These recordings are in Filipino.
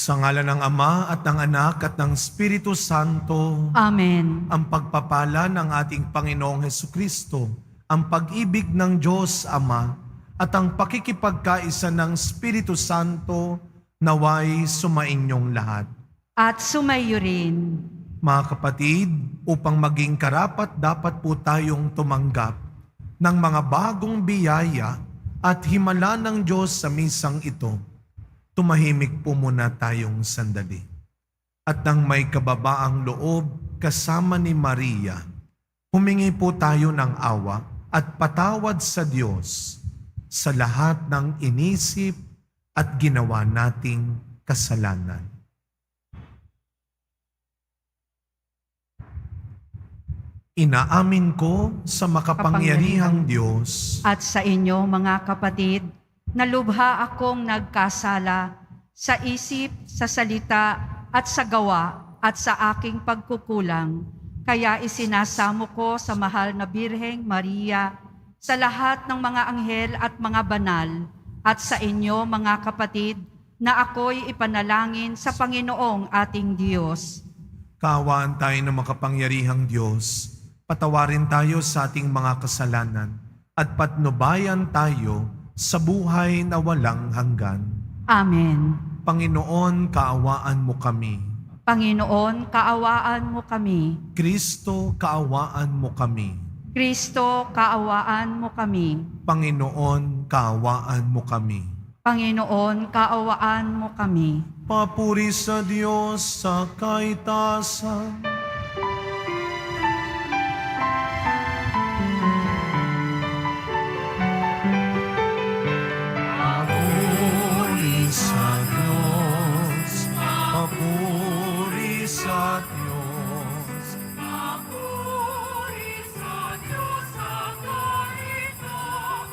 Sa ngalan ng Ama at ng Anak at ng Espiritu Santo, Amen. ang pagpapala ng ating Panginoong Hesukristo, ang pag-ibig ng Diyos Ama, at ang pakikipagkaisa ng Espiritu Santo naway sumainyong lahat. At sumayo rin. Mga kapatid, upang maging karapat dapat po tayong tumanggap ng mga bagong biyaya at himala ng Diyos sa misang ito. Tumahimik po muna tayong sandali. At nang may kababaang loob kasama ni Maria, humingi po tayo ng awa at patawad sa Diyos sa lahat ng inisip at ginawa nating kasalanan. Inaamin ko sa makapangyarihang Diyos At sa inyo, mga kapatid, na lubha akong nagkasala sa isip, sa salita, at sa gawa, at sa aking pagkukulang. Kaya isinasamo ko sa mahal na Birheng Maria, sa lahat ng mga anghel at mga banal, at sa inyo, mga kapatid, na ako'y ipanalangin sa Panginoong ating Diyos. Kaawaan tayo ng makapangyarihang Diyos, patawarin tayo sa ating mga kasalanan, at patnubayan tayo sa buhay na walang hanggan. Amen. Panginoon, kaawaan mo kami. Panginoon, kaawaan mo kami. Kristo, kaawaan mo kami. Kristo, kaawaan mo kami. Panginoon, kaawaan mo kami. Panginoon, kaawaan mo kami. Papuri sa Diyos sa kaitasan. Papuri sa Diyos. Papuri sa Diyos. Papuri sa Diyos sa kaitasan.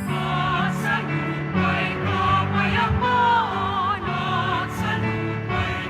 At sa lupa'y kapayapaan, at sa lupa'y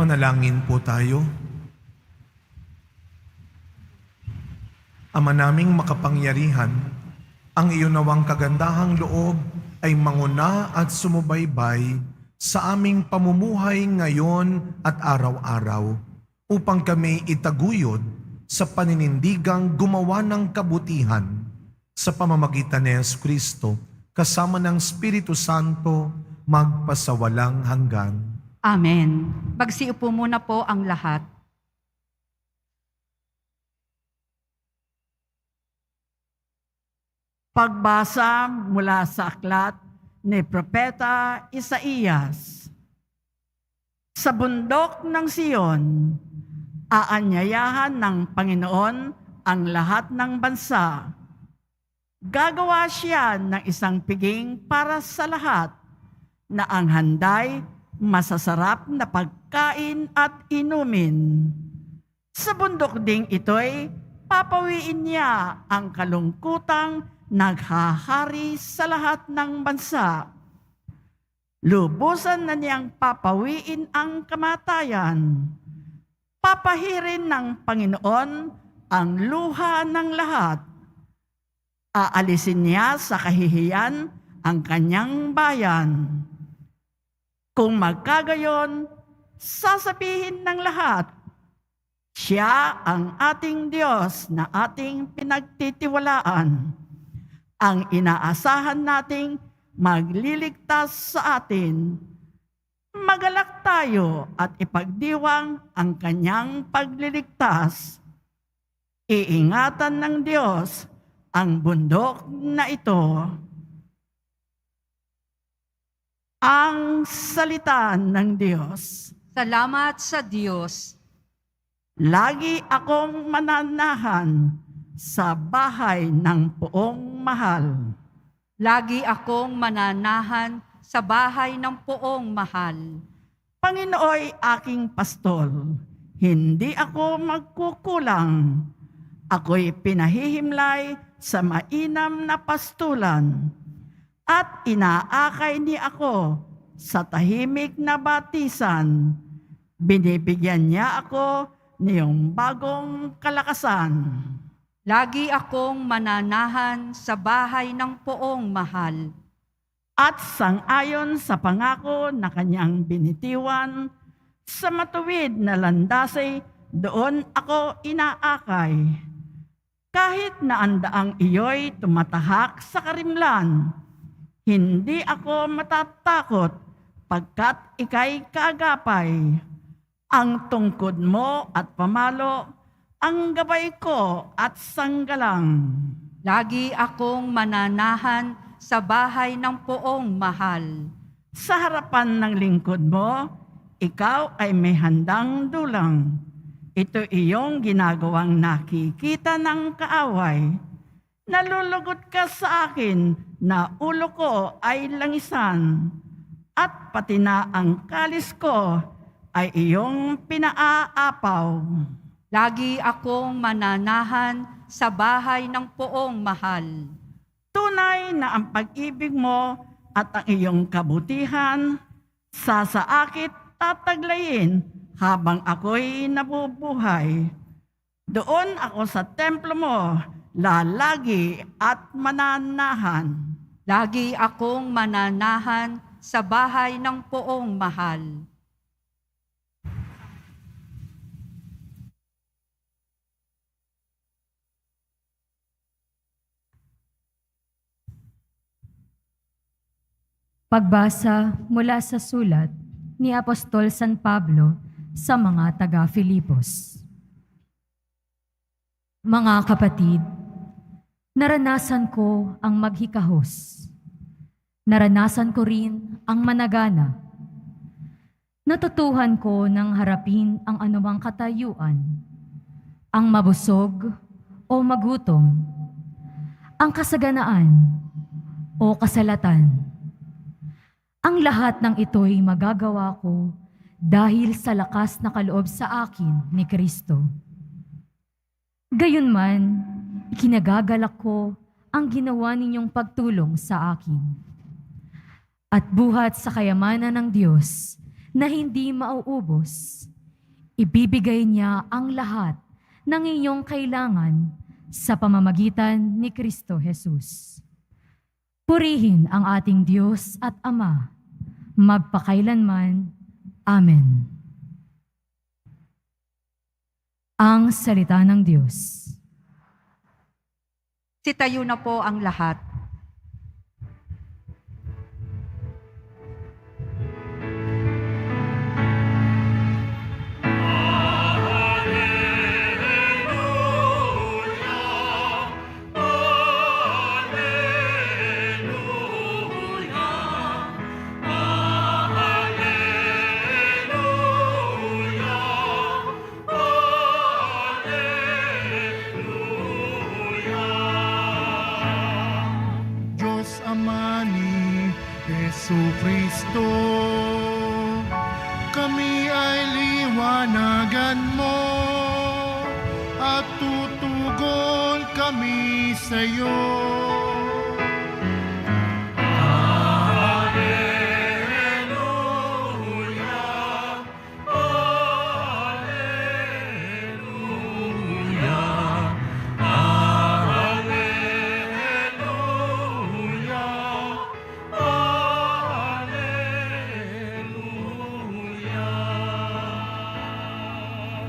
Manalangin po tayo. Ama naming makapangyarihan, ang iyon nawang kagandahang loob ay manguna at sumubaybay sa aming pamumuhay ngayon at araw-araw upang kami itaguyod sa paninindigang gumawa ng kabutihan sa pamamagitan ni Jesucristo kasama ng Espiritu Santo magpasawalang hanggan. Amen. Magsiupo muna po ang lahat. Pagbasa mula sa aklat ni Propeta Isaías. Sa bundok ng Siyon, aanyayahan ng Panginoon ang lahat ng bansa. Gagawa siya ng isang piging para sa lahat na ang handay masasarap na pagkain at inumin. Sa bundok ding ito'y papawiin niya ang kalungkutang naghahari sa lahat ng bansa. Lubusan na niyang papawiin ang kamatayan. Papahirin ng Panginoon ang luha ng lahat. Aalisin niya sa kahihiyan ang kanyang bayan. Kung magkagayon, sasabihin ng lahat, siya ang ating Diyos na ating pinagtitiwalaan, ang inaasahan nating magliligtas sa atin. Magalak tayo at ipagdiwang ang kanyang pagliligtas. Iingatan ng Diyos ang bundok na ito. Ang salita ng Diyos. Salamat sa Diyos. Lagi akong mananahan sa bahay ng poong mahal. Lagi akong mananahan sa bahay ng poong mahal. Panginooy aking pastol, hindi ako magkukulang. Ako'y pinahihimlay sa mainam na pastulan at inaakay ni ako sa tahimik na batisan. Binibigyan niya ako niyong bagong kalakasan. Lagi akong mananahan sa bahay ng poong mahal. At sang-ayon sa pangako na kanyang binitiwan, sa matuwid na landasay, doon ako inaakay. Kahit na ang daang iyo'y tumatahak sa karimlan, hindi ako matatakot pagkat ika'y kaagapay. Ang tungkod mo at pamalo, ang gabay ko at sanggalang. Lagi akong mananahan sa bahay ng poong mahal. Sa harapan ng lingkod mo, ikaw ay may handang dulang. Ito iyong ginagawang nakikita ng kaaway. Nalulugot ka sa akin na ulo ko ay langisan, at pati na ang kalis ko ay iyong pinaaapaw. Lagi akong mananahan sa bahay ng poong mahal. Tunay na ang pag-ibig mo at ang iyong kabutihan sa saakit tataglayin habang ako'y nabubuhay. Doon ako sa templo mo, lalagi at mananahan. Lagi akong mananahan sa bahay ng poong mahal. Pagbasa mula sa sulat ni Apostol San Pablo sa mga taga-Filipos. Mga kapatid, naranasan ko ang maghikahos. Naranasan ko rin ang managana. Natutuhan ko ng harapin ang anumang katayuan, ang mabusog o magutom, ang kasaganaan o kasalatan. Ang lahat ng ito'y magagawa ko dahil sa lakas na kaloob sa akin ni Kristo. Gayunman, ikinagagalak ko ang ginawa ninyong pagtulong sa akin. At buhat sa kayamanan ng Diyos na hindi mauubos, ibibigay niya ang lahat ng iyong kailangan sa pamamagitan ni Kristo Jesus. Purihin ang ating Diyos at Ama, magpakailanman. Amen. Ang salita ng Diyos. Sitayo na po ang lahat. Diyos Ama ni Jesucristo, kami ay liwanagan mo at tutugon kami sa iyo.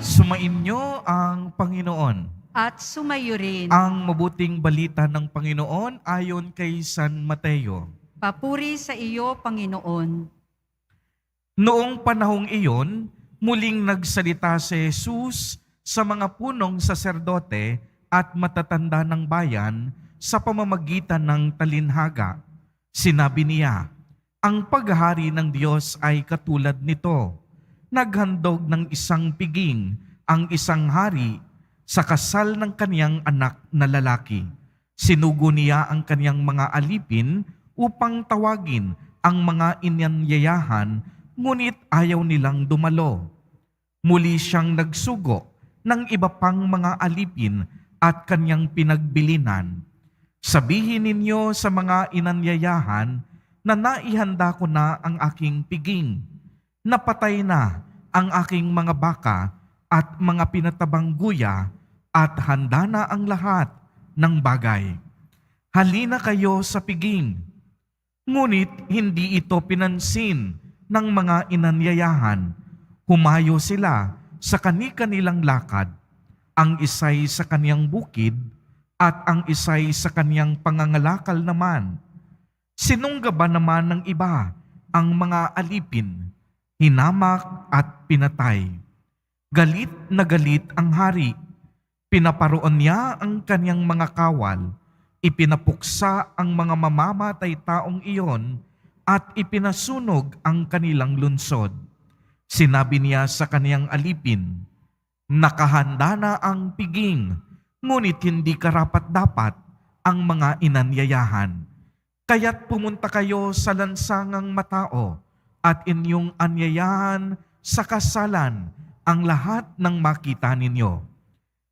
Sumainyo ang Panginoon. At sumayo rin. Ang mabuting balita ng Panginoon ayon kay San Mateo. Papuri sa iyo, Panginoon. Noong panahong iyon, muling nagsalita si Jesus sa mga punong saserdote at matatanda ng bayan sa pamamagitan ng talinhaga. Sinabi niya, ang paghahari ng Diyos ay katulad nito. Naghandog ng isang piging ang isang hari sa kasal ng kaniyang anak na lalaki. Sinugo niya ang kaniyang mga alipin upang tawagin ang mga inanyayahan, ngunit ayaw nilang dumalo. Muli siyang nagsugo ng iba pang mga alipin at kaniyang pinagbilinan. Sabihin ninyo sa mga inanyayahan na naihanda ko na ang aking piging. Napatay na ang aking mga baka at mga pinatabang guya at handa na ang lahat ng bagay. Halina kayo sa piging. Ngunit hindi ito pinansin ng mga inanyayahan. Humayo sila sa kani-kanilang lakad, ang isay sa kaniyang bukid at ang isay sa kaniyang pangangalakal naman. Sinunggaba naman ng iba ang mga alipin, hinamak at pinatay. Galit na galit ang hari. Pinaparoon niya ang kaniyang mga kawal, ipinapuksa ang mga mamamatay taong iyon at ipinasunog ang kanilang lunsod. Sinabi niya sa kaniyang alipin, nakahanda na ang piging, ngunit hindi karapat-dapat ang mga inanyayahan. Kaya't pumunta kayo sa lansangang matao at inyong anyayahan sa kasalan ang lahat ng makita ninyo.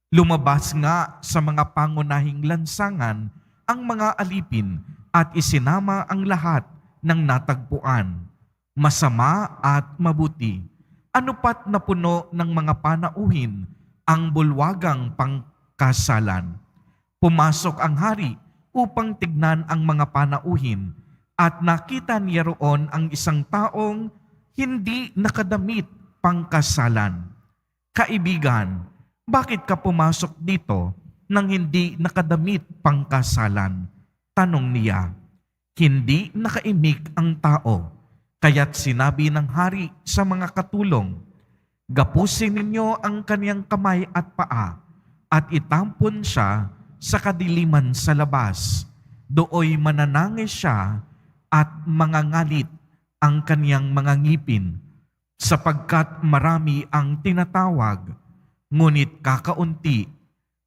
Lumabas nga sa mga pangunahing lansangan ang mga alipin at isinama ang lahat ng natagpuan, masama at mabuti. Ano pat na puno ng mga panauhin ang bulwagang pangkasalan. Pumasok ang hari upang tignan ang mga panauhin at nakita niya roon ang isang taong hindi nakadamit pangkasalan. Kaibigan, bakit ka pumasok dito nang hindi nakadamit pangkasalan? Tanong niya. Hindi nakaimik ang tao, kaya't sinabi ng hari sa mga katulong, gapusin ninyo ang kaniyang kamay at paa at itampon siya sa kadiliman sa labas. Dooy mananangis siya at mangangalit ang kaniyang mga ngipin, sapagkat marami ang tinatawag, ngunit kakaunti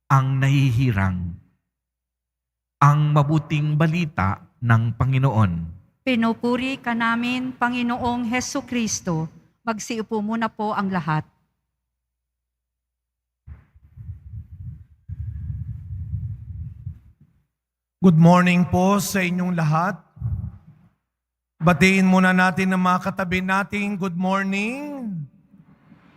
ang nahihirang. Ang mabuting balita ng Panginoon. Pinupuri ka namin, Panginoong Heso Kristo. Magsiupo muna po ang lahat. Good morning po sa inyong lahat. Batiin muna natin ang mga katabi nating good morning.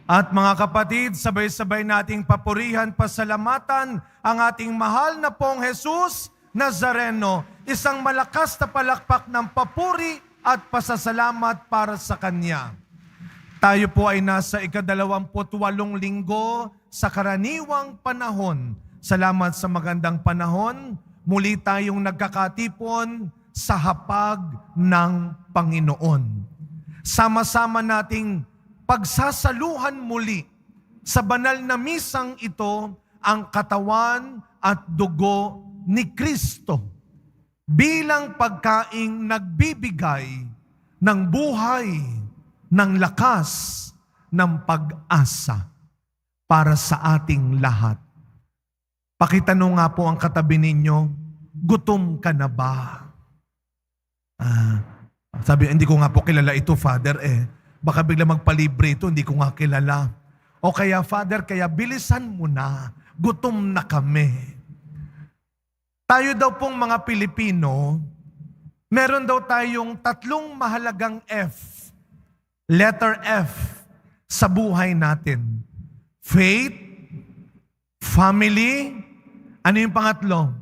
At mga kapatid, sabay-sabay nating papurihan, pasalamatan ang ating mahal na pong Jesus Nazareno. Isang malakas na palakpak ng papuri at pasasalamat para sa Kanya. Tayo po ay nasa ika-28 linggo sa karaniwang panahon. Salamat sa magandang panahon. Muli tayong nagkakatipon sa hapag ng Panginoon. Sama-sama nating pagsasaluhan muli sa banal na misang ito ang katawan at dugo ni Kristo bilang pagkaing nagbibigay ng buhay, ng lakas, ng pag-asa para sa ating lahat. Pakitanong nga po ang katabi ninyo, gutom ka na ba? Sabi, hindi ko nga po kilala ito, Father, baka bigla magpalibre ito, hindi ko nga kilala. O kaya, Father, kaya bilisan mo na, gutom na kami. Tayo daw pong mga Pilipino, meron daw tayong 3 mahalagang F, letter F, sa buhay natin. Faith, family, ano yung pangatlo?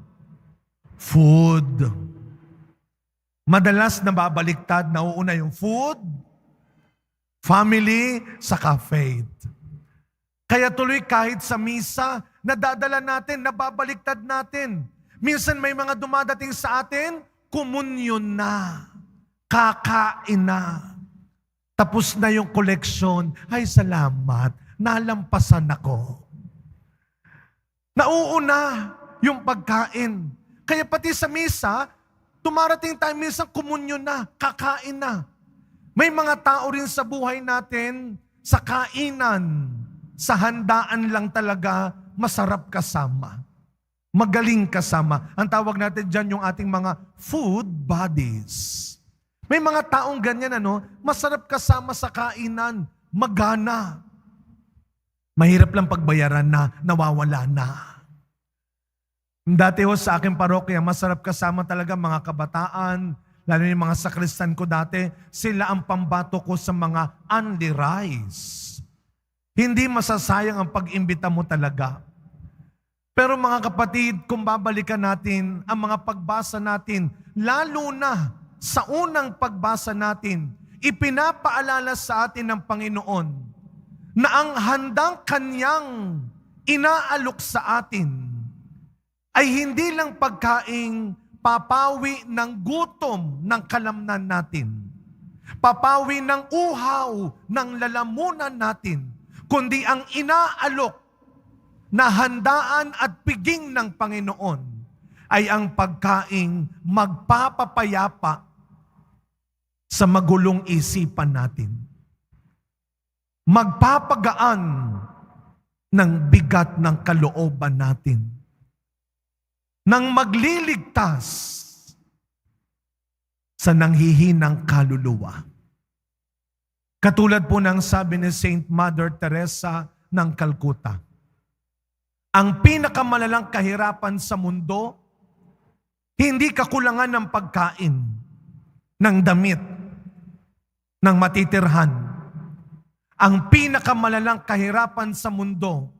Food. Madalas nababaliktad, nauuna yung food, family, saka faith. Kaya tuloy kahit sa misa, nadadala natin, nababaliktad natin. Minsan may mga dumadating sa atin, komunyon na, kakain na. Tapos na yung koleksyon, ay salamat, nalampasan ako. Nauuna yung pagkain. Kaya pati sa misa, dumarating tayo minsan komunyon na, kakain na. May mga tao rin sa buhay natin, sa kainan, sa handaan lang talaga, masarap kasama. Magaling kasama. Ang tawag natin dyan yung ating mga food buddies. May mga taong ganyan, masarap kasama sa kainan, magana. Mahirap lang pagbayaran na, nawawala na. Dati sa aking parokya, masarap kasama talaga mga kabataan, lalo yung mga sakristan ko dati, sila ang pambato ko sa mga only rice. Hindi masasayang ang pag-imbita mo talaga. Pero mga kapatid, kung babalikan natin ang mga pagbasa natin, lalo na sa unang pagbasa natin, ipinapaalala sa atin ng Panginoon na ang handang Kanyang inaalok sa atin ay hindi lang pagkaing papawi ng gutom ng kalamnan natin, papawi ng uhaw ng lalamunan natin, kundi ang inaalok na handaan at piging ng Panginoon ay ang pagkaing magpapapayapa sa magulong isipan natin. Magpapagaan ng bigat ng kalooban natin. Nang magliligtas sa nanghihinang kaluluwa. Katulad po ng sabi ni Saint Mother Teresa ng Calcutta, ang pinakamalalang kahirapan sa mundo, hindi kakulangan ng pagkain, ng damit, ng matitirhan. Ang pinakamalalang kahirapan sa mundo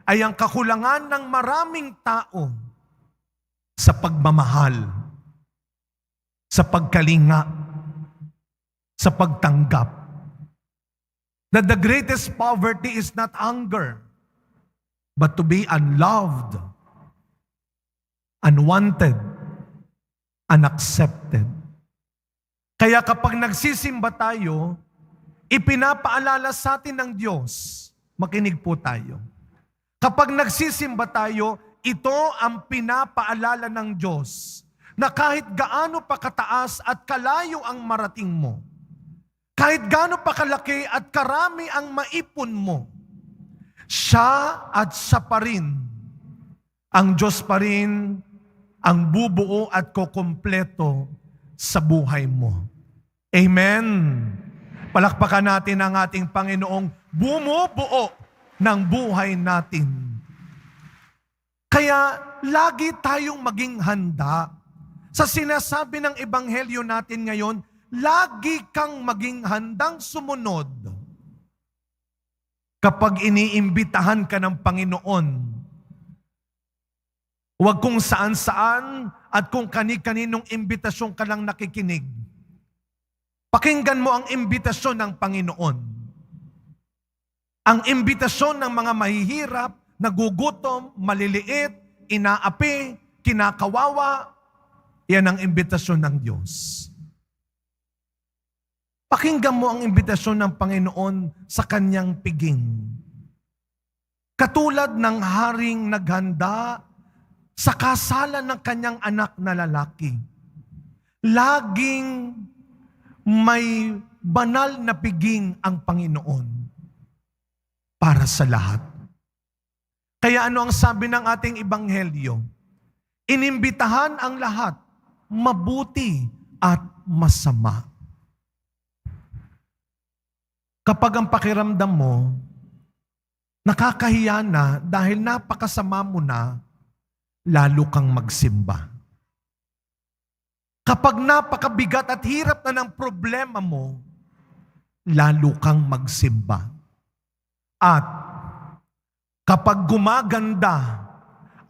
ay ang kakulangan ng maraming tao sa pagmamahal, sa pagkalinga, sa pagtanggap. That the greatest poverty is not hunger, but to be unloved, unwanted, unaccepted. Kaya kapag nagsisimba tayo, ipinapaalala sa atin ng Diyos, makinig po tayo. Kapag nagsisimba tayo, ito ang pinapaalala ng Diyos na kahit gaano pa kataas at kalayo ang marating mo, kahit gaano pa kalaki at karami ang maipon mo, siya at siya pa rin, ang Diyos pa rin, ang bubuo at kukumpleto sa buhay mo. Amen. Palakpakan natin ang ating Panginoong bumubuo ng buhay natin. Kaya lagi tayong maging handa. Sa sinasabi ng Ebanghelyo natin ngayon, lagi kang maging handang sumunod Kapag iniimbitahan ka ng Panginoon, huwag kung saan-saan at kung kani-kaninong imbitasyon ka lang nakikinig. Pakinggan mo ang imbitasyon ng Panginoon. Ang imbitasyon ng mga mahihirap, nagugutom, maliliit, inaapi, kinakawawa, yan ang imbitasyon ng Diyos. Pakinggan mo ang imbitasyon ng Panginoon sa kanyang piging. Katulad ng haring naghanda sa kasalan ng kanyang anak na lalaki. Laging may banal na piging ang Panginoon para sa lahat. Kaya ano ang sabi ng ating ebanghelyo? Inimbitahan ang lahat, mabuti at masama. Kapag ang pakiramdam mo, nakakahiya na dahil napakasama mo na, lalo kang magsimba. Kapag napakabigat at hirap na ng problema mo, lalo kang magsimba. At kapag gumaganda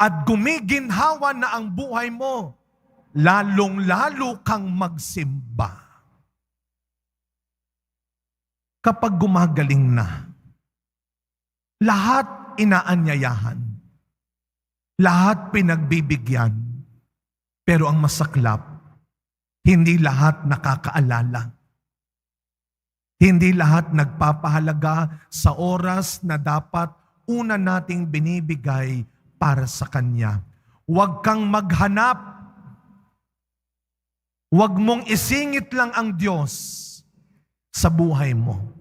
at gumiginhawa na ang buhay mo, lalong-lalo kang magsimba. Kapag gumagaling na, lahat inaanyayahan, lahat pinagbibigyan, pero ang masaklap, hindi lahat nakakaalala. Hindi lahat nagpapahalaga sa oras na dapat una nating binibigay para sa Kanya. Huwag kang maghanap. Huwag mong isingit lang ang Diyos sa buhay mo.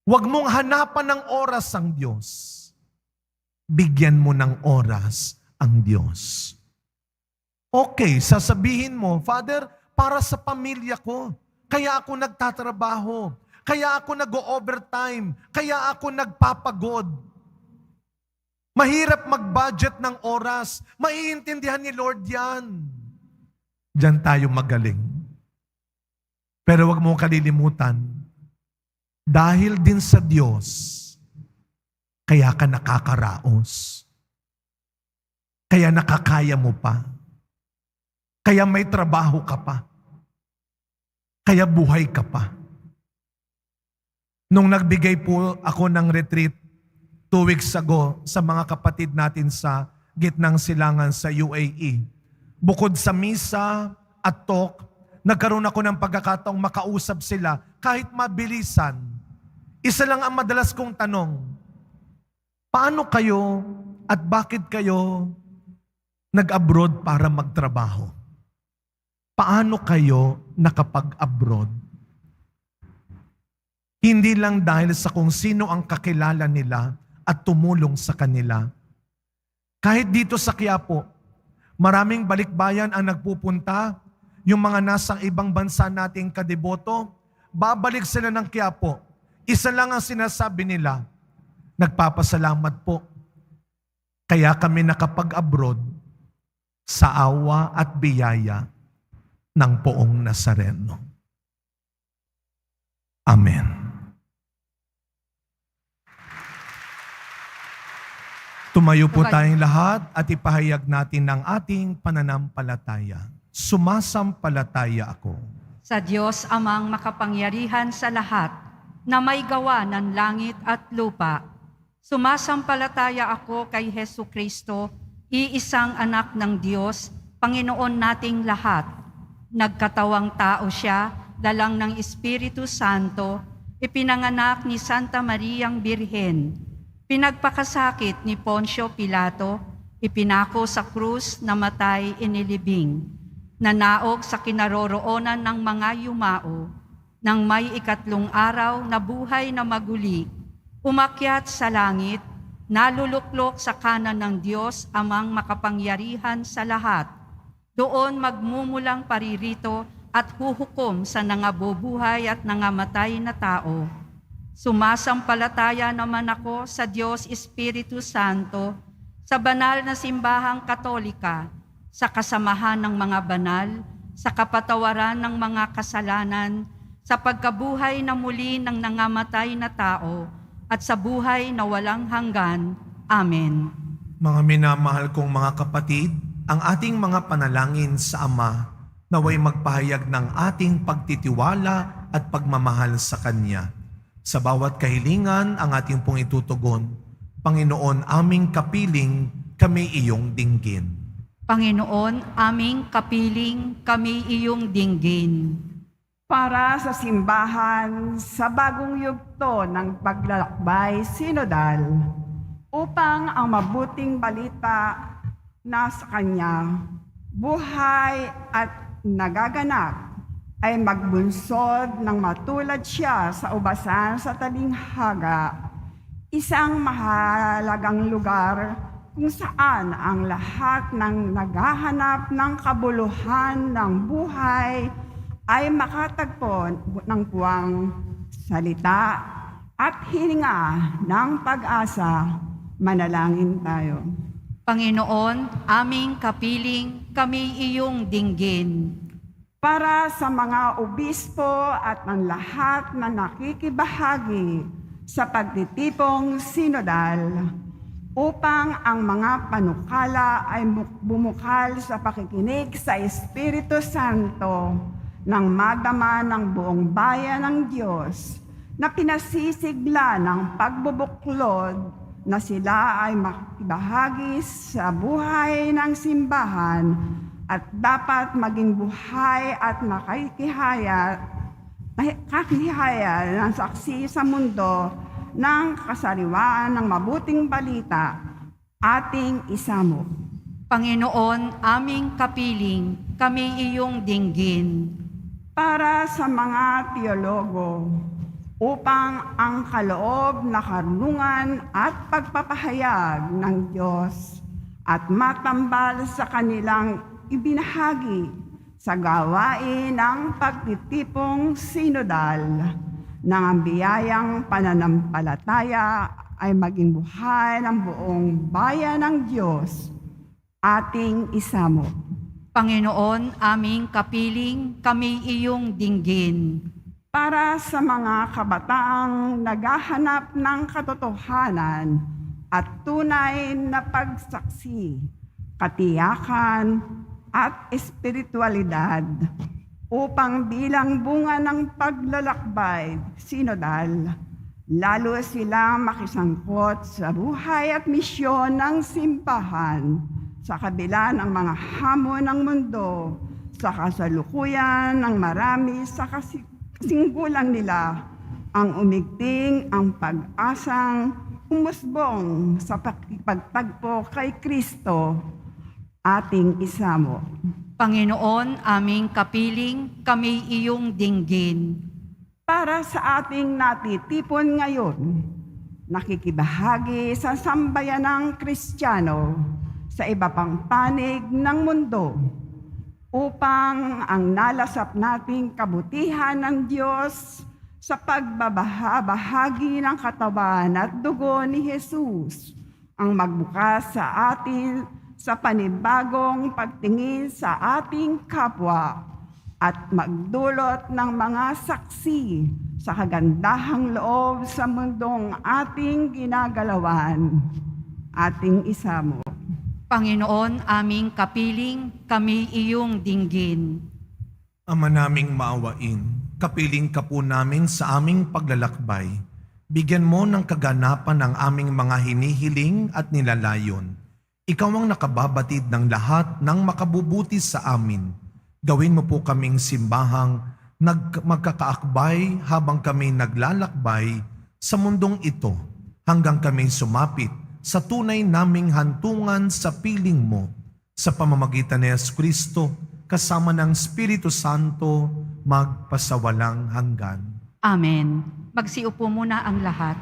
Huwag mong hanapan ng oras ang Diyos. Bigyan mo ng oras ang Diyos. Okay, sasabihin mo, Father, para sa pamilya ko, kaya ako nagtatrabaho, kaya ako nag-overtime, kaya ako nagpapagod. Mahirap mag-budget ng oras, maiintindihan ni Lord yan. Diyan tayo magaling. Pero huwag mong kalilimutan, dahil din sa Diyos, kaya ka nakakaraos. Kaya nakakaya mo pa. Kaya may trabaho ka pa. Kaya buhay ka pa. Nung nagbigay po ako ng retreat 2 weeks ago sa mga kapatid natin sa Gitnang Silangan sa UAE, bukod sa misa at talk, nagkaroon ako ng pagkakataong makausap sila kahit mabilisan. Isa lang ang madalas kong tanong, paano kayo at bakit kayo nag-abroad para magtrabaho? Paano kayo nakapag-abroad? Hindi lang dahil sa kung sino ang kakilala nila at tumulong sa kanila. Kahit dito sa Quiapo, maraming balikbayan ang nagpupunta. Yung mga nasa ibang bansa nating kadeboto, babalik sila ng Quiapo. Isa lang ang sinasabi nila, nagpapasalamat po. Kaya kami nakapag-abroad sa awa at biyaya ng Poong Nazareno. Amen. Tumayo po tayong lahat at ipahayag natin ang ating pananampalataya. Sumasampalataya ako Sa Diyos amang makapangyarihan sa lahat, na may gawa ng langit at lupa. Sumasampalataya ako kay Hesu Kristo, iisang anak ng Diyos, Panginoon nating lahat. Nagkatawang tao siya, dalang ng Espiritu Santo, ipinanganak ni Santa Mariang Birhen, pinagpakasakit ni Poncio Pilato, ipinako sa krus, namatay, inilibing, nanaog sa kinaroroonan ng mga yumao, nang may 3 araw na buhay na maguli, umakyat sa langit, naluluklok sa kanan ng Diyos amang makapangyarihan sa lahat. Doon magmumulang paririto at huhukom sa nangabubuhay at nangamatay na tao. Sumasampalataya naman ako sa Diyos Espiritu Santo, sa banal na simbahang Katolika, sa kasamahan ng mga banal, sa kapatawaran ng mga kasalanan, sa pagkabuhay na muli ng nangamatay na tao, at sa buhay na walang hanggan. Amen. Mga minamahal kong mga kapatid, ang ating mga panalangin sa Ama naway magpahayag ng ating pagtitiwala at pagmamahal sa Kanya. Sa bawat kahilingan ang ating pong itutugon, Panginoon aming kapiling, kami iyong dinggin. Panginoon, aming kapiling, kami iyong dinggin. Para sa simbahan sa bagong yugto ng paglalakbay sinodal upang ang mabuting balita na sa Kanya, buhay at nagaganap ay magbunsod ng matulad siya sa ubasan sa talinghaga, isang mahalagang lugar kung saan ang lahat ng naghahanap ng kabuluhan ng buhay ay makatagpo ng puwang salita at hininga ng pag-asa. Manalangin tayo. Panginoon, aming kapiling, kami iyong dinggin. Para sa mga obispo at ang lahat na nakikibahagi sa pagtitipong sinodal, upang ang mga panukala ay bumukal sa pakikinig sa Espiritu Santo nang magdama ng buong bayan ng Diyos na pinasisigla ng pagbubuklod na sila ay makibahagi sa buhay ng simbahan at dapat maging buhay at nakikihaya ng saksi sa mundo ng kasariwaan ng mabuting balita, ating isamo. Panginoon, aming kapiling, kami iyong dinggin. Para sa mga teologo, upang ang kaloob na karunungan at pagpapahayag ng Diyos at matambal sa kanilang ibinahagi sa gawain ng pagtitipong sinodal ng ang biyayang pananampalataya ay maging buhay ng buong bayan ng Diyos, ating isamo. Panginoon, aming kapiling, kami iyong dinggin. Para sa mga kabataang naghahanap ng katotohanan at tunay na pagsaksi, katiyakan at espiritualidad upang bilang bunga ng paglalakbay sinodal, lalo silang makisangkot sa buhay at misyon ng simbahan sa kabila ng mga hamon ng mundo, sa kasalukuyan ng marami sa kasinggulang nila, ang umigting ang pag-asang umusbong sa pagtagpo kay Kristo, ating isamo. Panginoon, aming kapiling, kami iyong dinggin. Para sa ating natitipon ngayon, nakikibahagi sa sambayanang Kristiyano sa iba pang panig ng mundo upang ang nalasap nating kabutihan ng Diyos sa pagbabahagi ng katawan at dugo ni Jesus ang magbukas sa atin sa panibagong pagtingin sa ating kapwa at magdulot ng mga saksi sa kagandahang loob sa mundong ating ginagalawan, ating isamo. Panginoon, aming kapiling, kami iyong dinggin. Ama naming maawain, kapiling ka po namin sa aming paglalakbay. Bigyan mo ng kaganapan ang aming mga hinihiling at nilalayon. Ikaw ang nakababatid ng lahat ng makabubuti sa amin. Gawin mo po kaming simbahang magkakaakbay habang kami naglalakbay sa mundong ito hanggang kami sumapit sa tunay naming hantungan sa piling mo sa pamamagitan ni Jesucristo kasama ng Espiritu Santo magpasawalang hanggan. Amen. Magsiupo muna ang lahat.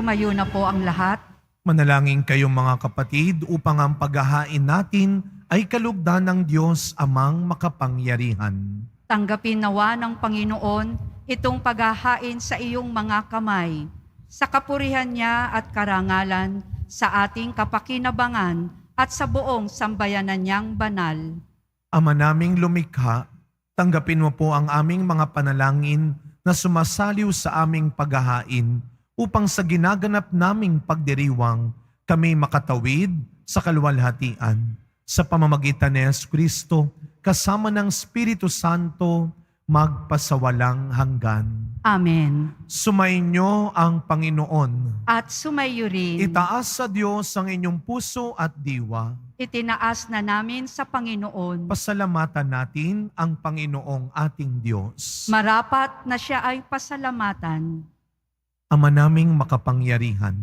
Tumayo na po ang lahat. Manalangin kayong mga kapatid upang ang paghahain natin ay kalugdan ng Diyos amang makapangyarihan. Tanggapin nawa ng Panginoon itong paghahain sa iyong mga kamay, sa kapurihan niya at karangalan, sa ating kapakinabangan at sa buong sambayanan niyang banal. Ama naming lumikha, tanggapin mo po ang aming mga panalangin na sumasaliw sa aming paghahain upang sa ginaganap naming pagdiriwang kami makatawid sa kaluwalhatian. Sa pamamagitan ni Jesucristo, kasama ng Espiritu Santo, magpasawalang hanggan. Amen. Sumainyo ang Panginoon. At sumayo rin, Itaas sa Diyos ang inyong puso at diwa. itinaas na namin sa Panginoon. Pasalamatan natin ang Panginoong ating Diyos. Marapat na siya ay pasalamatan. Ama naming makapangyarihan,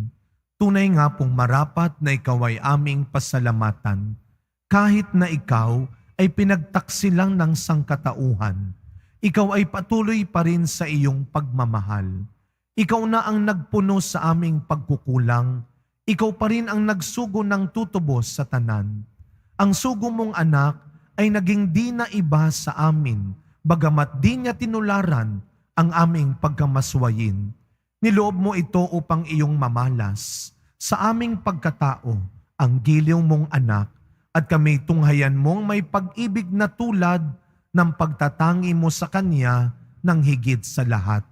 tunay nga pong marapat na ikaw ay aming pasalamatan, kahit na ikaw ay pinagtaksilang ng sangkatauhan. Ikaw ay patuloy pa rin sa iyong pagmamahal. Ikaw na ang nagpuno sa aming pagkukulang. Ikaw pa rin ang nagsugo ng tutubos sa tanan. Ang sugo mong anak ay naging di na iba sa amin, bagamat di niya tinularan ang aming pagkamaswayin. Niloob mo ito upang iyong mamalas sa aming pagkatao ang giliw mong anak at kami tunghayan mong may pag-ibig na tulad ng pagtatangi mo sa Kanya ng higit sa lahat.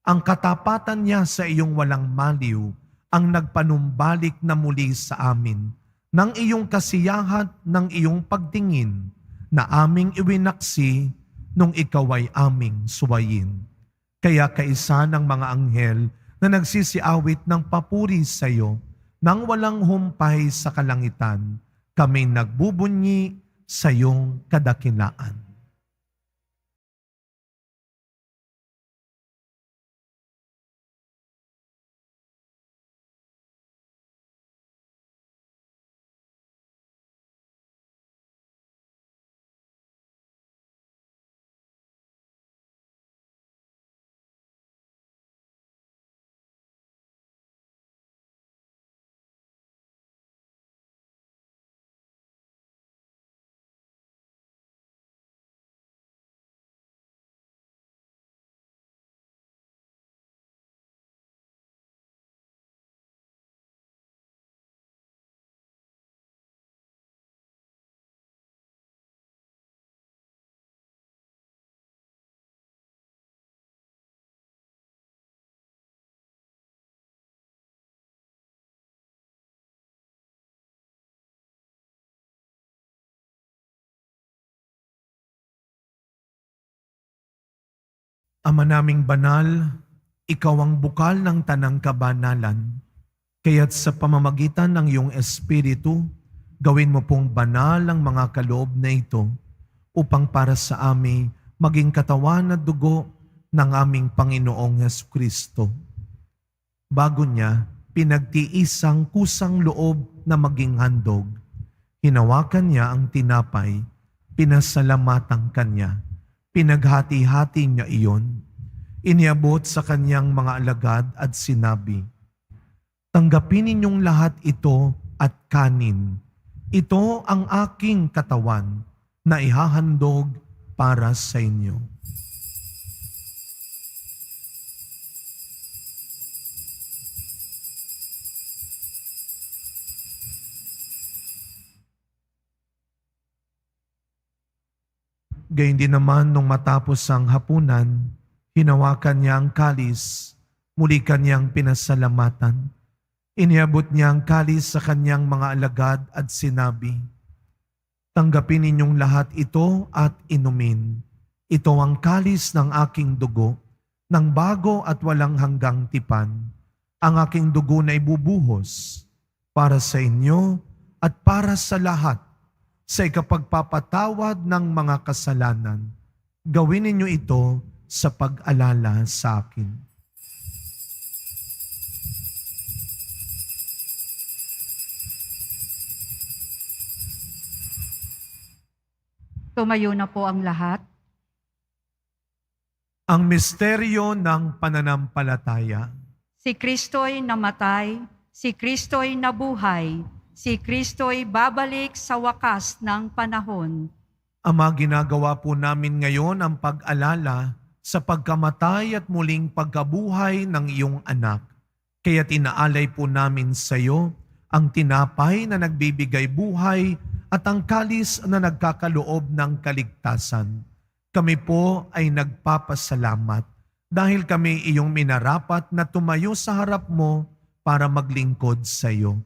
Ang katapatan niya sa iyong walang maliw ang nagpanumbalik na muli sa amin ng iyong kasiyahan ng iyong pagtingin na aming iwinaksi nung ikaw ay aming suwayin. Kaya kaisa ng mga anghel na nagsisiawit ng papuri sa iyo nang walang humpay sa kalangitan, kami nagbubunyi sa iyong kadakilaan. Ama naming banal, ikaw ang bukal ng tanang kabanalan. Kaya't sa pamamagitan ng iyong Espiritu, gawin mo pong banal ang mga kaloob na ito upang para sa amin maging katawan at dugo ng aming Panginoong Jesucristo. Bago niya, pinagtiisang kusang loob na maging handog. Hinawakan niya ang tinapay, pinasalamatan kanya. Pinaghati-hati niya iyon. Iniabot sa kanyang mga alagad at sinabi, "Tanggapin ninyong lahat ito at kanin. Ito ang aking katawan na ihahandog para sa inyo." Gayun din naman nung matapos ang hapunan, hinawakan niya ang kalis, muli kanyang pinasalamatan. Iniabot niya ang kalis sa kanyang mga alagad at sinabi, "Tanggapin ninyong lahat ito at inumin. Ito ang kalis ng aking dugo, ng bago at walang hanggang tipan. Ang aking dugo na ibubuhos para sa inyo at para sa lahat sa ikapagpapatawad ng mga kasalanan. Gawin ninyo ito sa pag-alala sa akin." Tumayo na po ang lahat. Ang misteryo ng pananampalataya. Si Kristo'y namatay, si Kristo'y nabuhay, si Kristo'y babalik sa wakas ng panahon. Ama, ginagawa po namin ngayon ang pag-alala sa pagkamatay at muling pagkabuhay ng iyong anak. Kaya tinaalay po namin sa iyo ang tinapay na nagbibigay buhay at ang kalis na nagkakaloob ng kaligtasan. Kami po ay nagpapasalamat dahil kami iyong minarapat na tumayo sa harap mo para maglingkod sa iyo.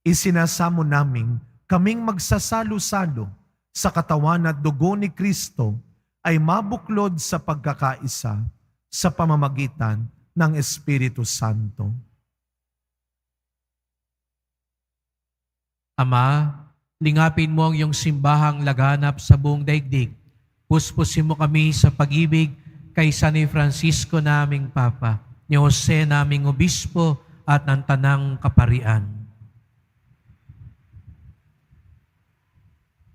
Isinasamo namin kaming magsasalo-salo sa katawan at dugo ni Kristo ay mabuklod sa pagkakaisa sa pamamagitan ng Espiritu Santo. Ama, lingapin mo ang iyong simbahang laganap sa buong daigdig. Puspusin mo kami sa pag-ibig kay San Francisco naming Papa, ni Jose naming Obispo at ng Tanang Kaparian.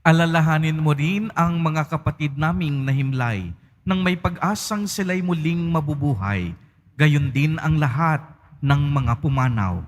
Alalahanin mo rin ang mga kapatid naming nahimlay nang may pag-asang sila'y muling mabubuhay, gayon din ang lahat ng mga pumanaw.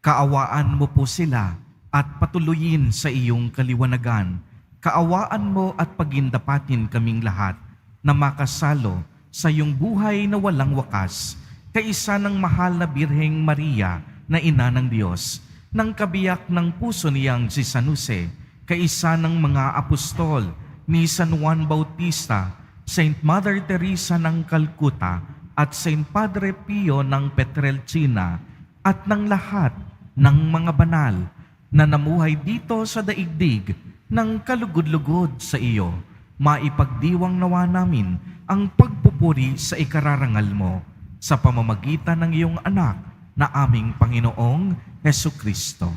Kaawaan mo po sila at patuloyin sa iyong kaliwanagan. Kaawaan mo at pagindapatin kaming lahat na makasalo sa iyong buhay na walang wakas, kaisa ng mahal na Birheng Maria na Ina ng Diyos, ng kabiyak ng puso niyang si San Jose, kaisa ng mga apostol ni San Juan Bautista, Saint Mother Teresa ng Calcutta at Saint Padre Pio ng Petrelcina at ng lahat ng mga banal na namuhay dito sa daigdig ng kalugod-lugod sa iyo. Maipagdiwang nawa namin ang pagpupuri sa ikararangal mo sa pamamagitan ng iyong anak na aming Panginoong Hesukristo.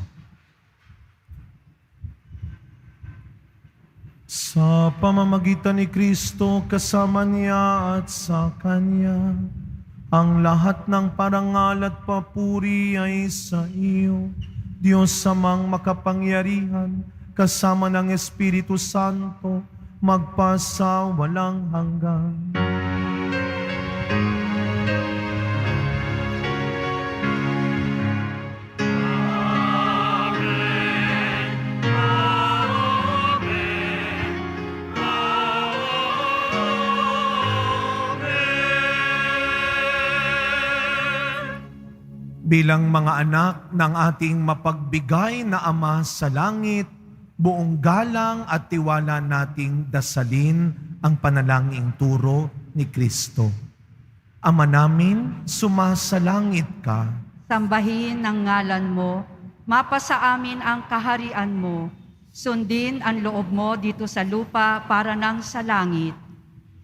Sa pamamagitan ni Kristo, kasama niya at sa Kanya, ang lahat ng parangal at papuri ay sa iyo, Diyos Amang makapangyarihan, kasama ng Espiritu Santo, magpasa walang hanggan. Bilang mga anak ng ating mapagbigay na Ama sa langit, buong galang at tiwala nating dasalin ang panalangin turo ni Kristo. Ama namin, sumasalangit ka. Sambahin ang ngalan mo, mapasa amin ang kaharian mo, sundin ang loob mo dito sa lupa para nang sa langit.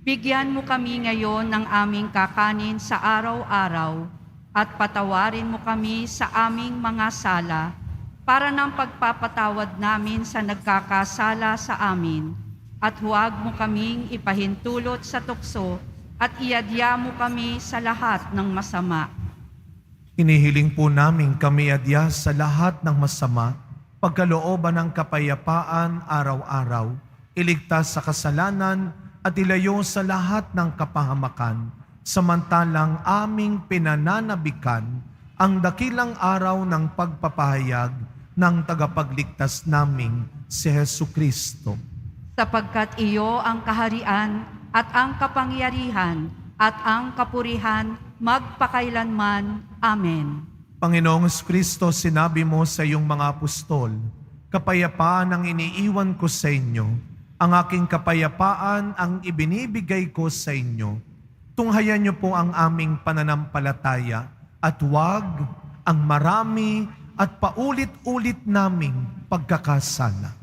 Bigyan mo kami ngayon ng aming kakanin sa araw-araw, at patawarin mo kami sa aming mga sala, para ng pagpapatawad namin sa nagkakasala sa amin. At huwag mo kaming ipahintulot sa tukso, at iadya mo kami sa lahat ng masama. Inihiling po namin kami adya sa lahat ng masama, pagkalooban ng kapayapaan araw-araw, iligtas sa kasalanan at ilayo sa lahat ng kapahamakan, samantalang aming pinananabikan ang dakilang araw ng pagpapahayag ng tagapagligtas naming si Hesukristo. Sapagkat iyo ang kaharian at ang kapangyarihan at ang kapurihan magpakailanman. Amen. Panginoong Kristo, sinabi mo sa iyong mga apostol, kapayapaan ang iniiwan ko sa inyo, ang aking kapayapaan ang ibinibigay ko sa inyo. Tunghayan niyo po ang aming pananampalataya at huwag ang marami at paulit-ulit naming pagkakasala.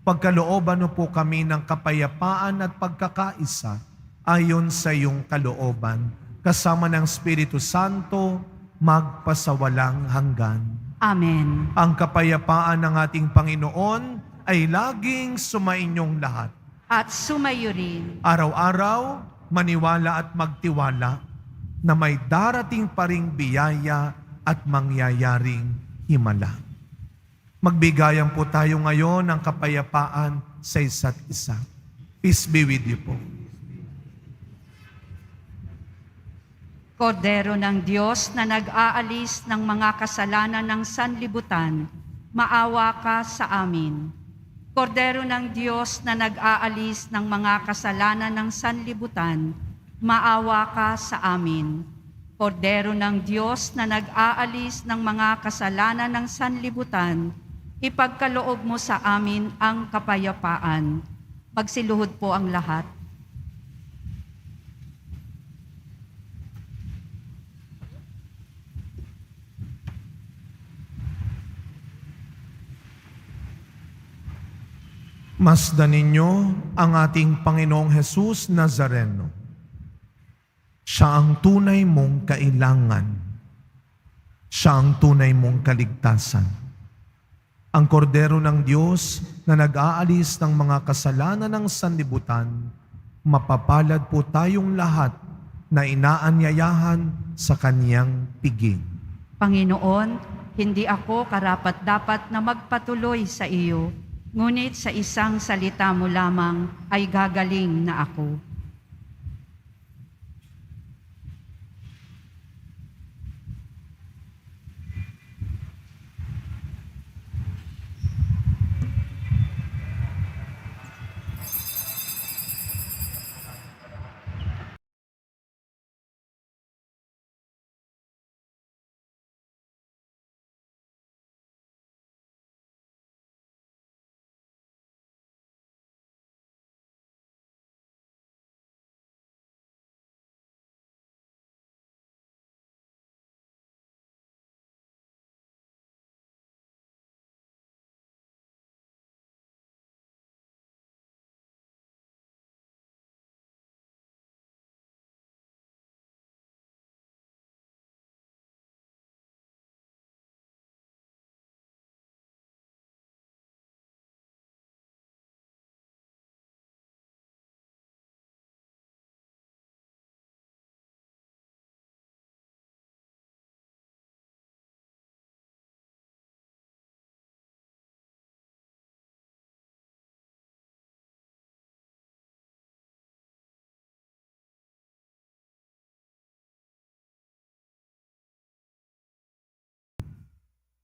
Pagkalooban niyo po kami ng kapayapaan at pagkakaisa ayon sa iyong kalooban, kasama ng Espiritu Santo, magpasawalang hanggan. Amen. Ang kapayapaan ng ating Panginoon ay laging sumainyong lahat. At sumayo rin. Araw-araw, maniwala at magtiwala na may darating pa ring biyaya at mangyayaring himala. Magbigayan po tayo ngayon ng kapayapaan sa isa't isa. Peace be with you po. Kordero ng Diyos na nag-aalis ng mga kasalanan ng sanlibutan, maawa ka sa amin. Kordero ng Diyos na nag-aalis ng mga kasalanan ng sanlibutan, maawa ka sa amin. Kordero ng Diyos na nag-aalis ng mga kasalanan ng sanlibutan, ipagkaloob mo sa amin ang kapayapaan. Magsiluhod po ang lahat. Masdan ninyo ang ating Panginoong Hesus Nazareno. Siya ang tunay mong kailangan. Siya ang tunay mong kaligtasan. Ang kordero ng Diyos na nag-aalis ng mga kasalanan ng sanlibutan, mapapalad po tayong lahat na inaanyayahan sa Kaniyang piging. Panginoon, hindi ako karapat-dapat na magpatuloy sa iyo, ngunit sa isang salita mo lamang ay gagaling na ako.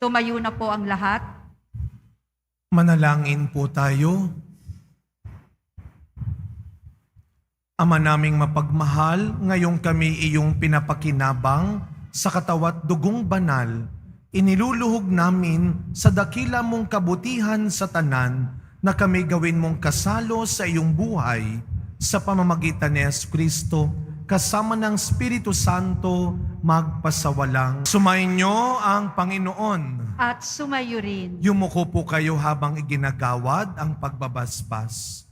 Tumayo na po ang lahat. Manalangin po tayo. Ama naming mapagmahal, ngayong kami iyong pinapakinabang sa katawat dugong banal, iniluluhog namin sa dakila mong kabutihan sa tanan na kami gawin mong kasalo sa iyong buhay sa pamamagitan ni Jesucristo kasama ng Espiritu Santo magpasawalang. Sumainyo ang Panginoon. At sumayo rin. Yumuko po kayo habang iginagawad ang pagbabasbas.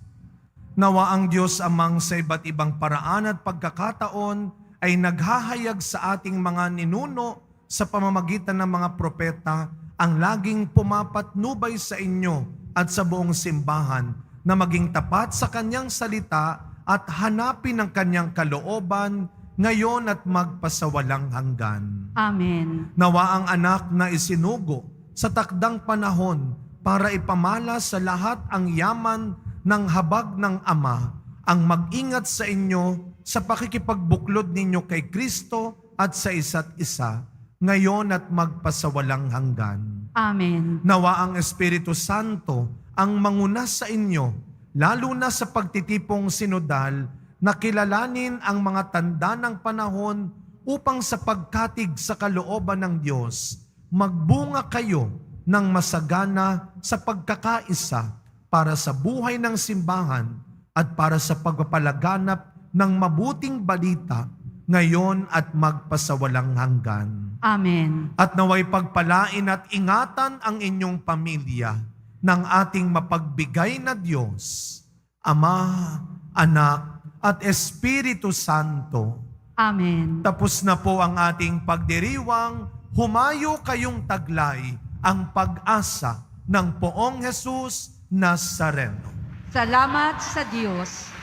Nawa ang Diyos amang sa iba't ibang paraan at pagkakataon ay naghahayag sa ating mga ninuno sa pamamagitan ng mga propeta ang laging pumapatnubay sa inyo at sa buong simbahan na maging tapat sa kanyang salita at hanapin ang kanyang kalooban ngayon at magpasawalang hanggan. Amen. Nawa ang anak na isinugo sa takdang panahon para ipamala sa lahat ang yaman ng habag ng Ama, ang mag-ingat sa inyo sa pakikipagbuklod ninyo kay Kristo at sa isa't isa, ngayon at magpasawalang hanggan. Amen. Nawa ang Espiritu Santo ang manguna sa inyo, lalo na sa pagtitipong sinodal, na kilalanin ang mga tanda ng panahon upang sa pagkatig sa kalooban ng Diyos, magbunga kayo ng masagana sa pagkakaisa para sa buhay ng simbahan at para sa pagpapalaganap ng mabuting balita ngayon at magpasawalang hanggan. Amen. At naway pagpalain at ingatan ang inyong pamilya ng ating mapagbigay na Diyos, Ama, Anak, at Espiritu Santo. Amen. Tapos na po ang ating pagdiriwang, humayo kayong taglay ang pag-asa ng Poong Jesus Nazareno. Salamat sa Diyos.